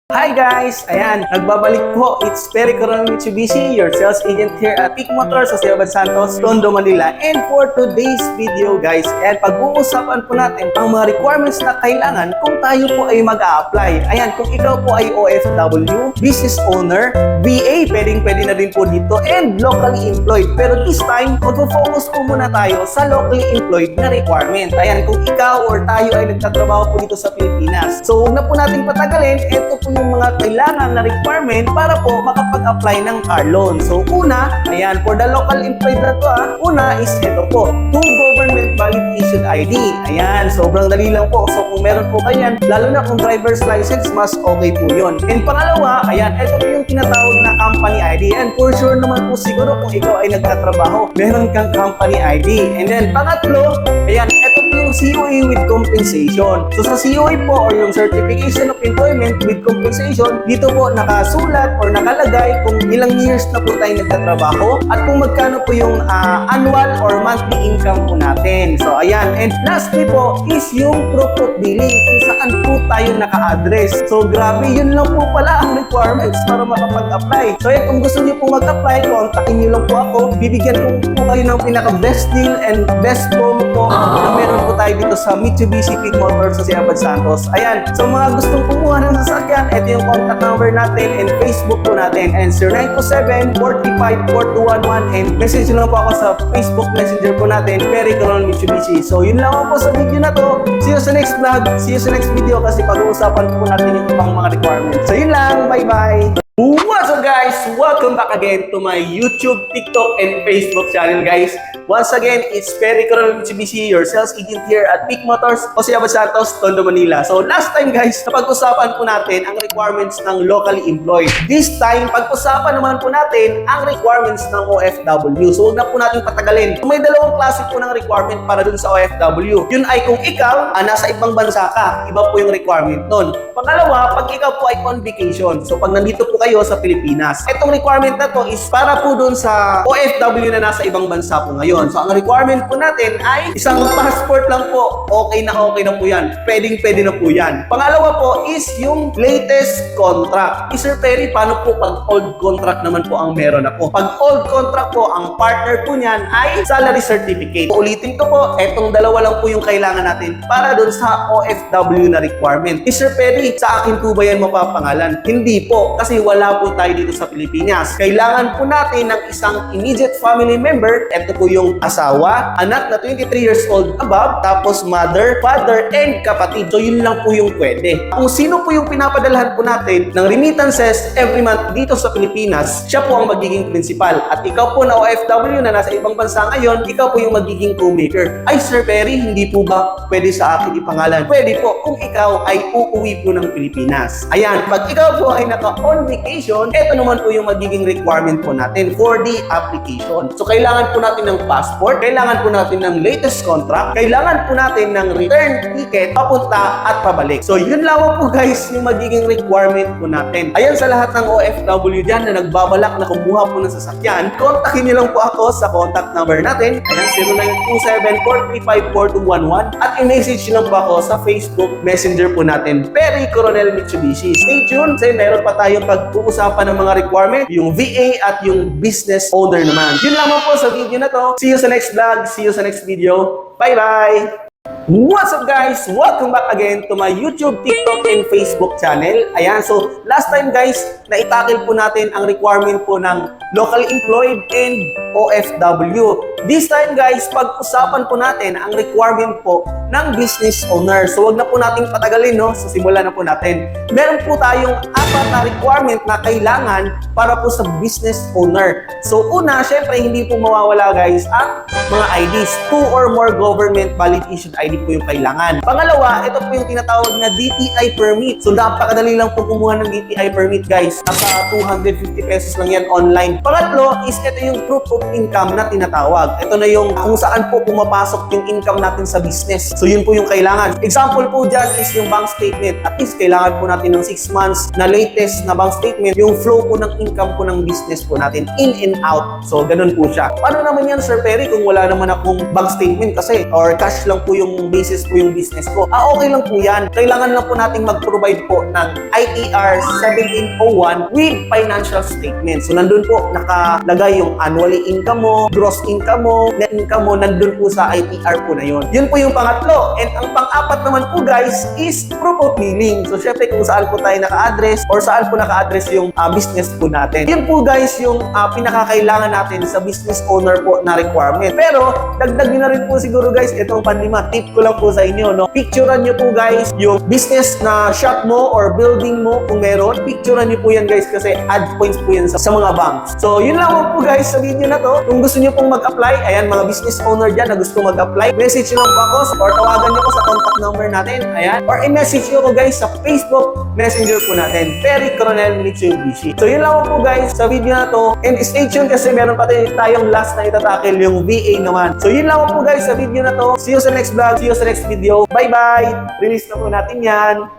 Hi guys! Ayan, nagbabalik po. It's Perry Coronel Mitsubishi, your sales agent here at Peak Motors sa Ciudad Santos, Tondo, Manila. And for today's video guys, ayan, pag-uusapan po natin ang mga requirements na kailangan kung tayo po ay mag-a-apply. Ayan, kung ikaw po ay OFW, business owner, VA, pwedeng-pwede na rin po dito, and locally employed. Pero this time, mag-focus po muna tayo sa locally employed na requirement. Ayan, kung ikaw or tayo ay nagtatrabaho po dito sa Pilipinas. So, huwag na po natin patagalin. Ito po yung mga kailangan na requirement para po makapag-apply ng car loan. So, una, ayan, for the local employed na to una is ito po, 2 government valid issued ID. Ayan, sobrang dali lang po. So, kung meron po kayo yan, lalo na kung driver's license, mas okay po yun. And pangalawa, ayan, ito po yung tinatawag na company ID. And for sure naman po siguro kung ikaw ay nagtatrabaho, meron kang company ID. And then, pangatlo, ayan, ito po yung COE with compensation. So, sa COE po, or yung Certification of Employment with Compensation, dito po nakasulat or nakalagay kung ilang years na po tayo nagtatrabaho at kung magkano po yung annual or monthly income po natin. So, ayan. And lastly po is yung proof of billing kung saan po tayo naka-address. So, grabe, yun lang po pala ang requirements para makapag-apply. So, ayan, kung gusto niyo po mag-apply, kontakin niyo lang po ako. Bibigyan ko po kayo ng pinaka-best deal and best promo po na meron po tayo dito sa Mitsubishi Peak Motors sa Ciudad Santos. Ayan. So, mga gustong kumuha ng sasakyan, ito yung contact number natin and Facebook po natin. And 0927-454211 and message lang po ako sa Facebook Messenger po natin, Perry Coronel Mitsubishi. So, yun lang po sa video na to. See you sa next vlog. See you sa next video kasi pag-uusapan po natin yung ibang mga requirements. So, yun lang. Bye-bye! What's up guys? Welcome back again to my YouTube, TikTok, and Facebook channel guys. Once again, it's Perry Coronel Mitsubishi, your sales agent here at Peak Motors, Jose Abad Santos, Tondo, Manila. So last time guys, napag-usapan po natin ang requirements ng locally employed. This time, pag-usapan naman po natin ang requirements ng OFW. So huwag na po natin patagalin. May dalawang klase po ng requirement para dun sa OFW. Yun ay kung ikaw nasa ibang bansa ka, iba po yung requirement nun. Pangalawa, pag ikaw po ay on vacation. So pag nandito po kayo sa Pilipinas. Itong requirement na to is para po dun sa OFW na nasa ibang bansa po ngayon. So ang requirement po natin ay isang passport lang po. Okay na po yan. Pwede na po yan. Pangalawa po is yung latest contract. Sir Perry, paano po pag old contract naman po ang meron ako? Pag old contract po, ang partner po niyan ay salary certificate. Ulitin ko po, etong dalawa lang po yung kailangan natin para dun sa OFW na requirement. Sir Perry, sa akin po ba yan mapapangalan? Hindi po, kasi wala po tayo dito sa Pilipinas. Kailangan po natin ng isang immediate family member. Ito po yung asawa, anak na 23 years old above, tapos mother, father, and kapatid. So yun lang po yung pwede. Kung sino po yung pinapadalahan po natin ng remittances every month dito sa Pilipinas, siya po ang magiging principal. At ikaw po na OFW na nasa ibang bansa ngayon, ikaw po yung magiging co-maker. Ay Sir Perry, hindi po ba pwede sa akin ipangalan? Pwede po kung ikaw ay uuwi po ng Pilipinas. Ayan, pag ikaw po ay naka-on vacation, ito naman po yung magiging requirement po natin for the application. So, kailangan po natin ng passport, kailangan po natin ng latest contract, kailangan po natin ng return ticket, papunta at pabalik. So, yun lang po guys yung magiging requirement po natin. Ayan, sa lahat ng OFW dyan na nagbabalak na kumuha po ng sasakyan, kontakin niyo lang po ako sa contact number natin. Ayan, 0927-435-4211 at i-message niyo lang po ako sa Facebook Messenger po natin, Perry Coronel Mitsubishi. Stay tuned kasi meron pa tayong pag-uusapan ng mga requirement, yung VA at yung business owner naman. Yun lamang po sa video na to. See you sa next vlog. See you sa next video. Bye-bye! What's up guys? Welcome back again to my YouTube, TikTok, and Facebook channel. Ayan, so last time guys, naitakil po natin ang requirement po ng locally employed and OFW. This time guys, pag-usapan po natin ang requirement po ng business owner. So wag na po nating patagalin, no? So simulan na po natin. Meron po tayong 4 na requirement na kailangan para po sa business owner. So una, syempre hindi po mawawala guys ang mga IDs. 2 or more government valid issued ID po yung kailangan. Pangalawa, ito po yung tinatawag na DTI permit. So napakadali lang po kumuha ng DTI permit guys. Nasa 250 pesos lang yan online. Pangatlo is ito yung proof of income na tinatawag. Ito na yung kung saan po pumapasok yung income natin sa business. So yun po yung kailangan. Example po dyan is yung bank statement. At least kailangan po natin ng 6 months na latest na bank statement. Yung flow po ng income po ng business po natin, in and out. So, ganun po siya. Paano naman yan, Sir Perry, kung wala naman akong bank statement kasi or cash lang po yung basis po yung business ko? Okay lang po yan. Kailangan lang po nating mag-provide po ng ITR 1701 with financial statement. So, nandun po nakalagay yung annually income mo, gross income mo, net income mo, nandun po sa ITR po na yun. Yun po yung pangatlo. And ang pang-apat naman po guys is proof of billing. So, syempre kung saan po tayo naka-address or saan po naka-address yung business po natin. Yun po guys yung pinakakailangan natin sa business owner po na requirement. Pero, dagdag nyo na rin po siguro guys, itong panlima, tip ko lang po sa inyo, no? Picturean nyo po guys yung business na shop mo or building mo kung meron. Picturean nyo po yan guys kasi add points po yan sa mga banks. So, yun lang po guys sa video na to. Kung gusto nyo pong mag-apply, ayan mga business owner dyan na gusto mag-apply, message nyo lang po ako or tawagan nyo ko sa contact number natin. Ayan. Or i-message nyo ko guys sa Facebook Messenger po natin, Perry Coronel Mitsubishi. So, yun lang po guys sa video na to. And stay tuned kasi meron pa tayong last na itatakil yung VA naman. So, yun lang po guys sa video na to. See you sa next vlog. See you sa next video. Bye-bye! Release na po natin yan.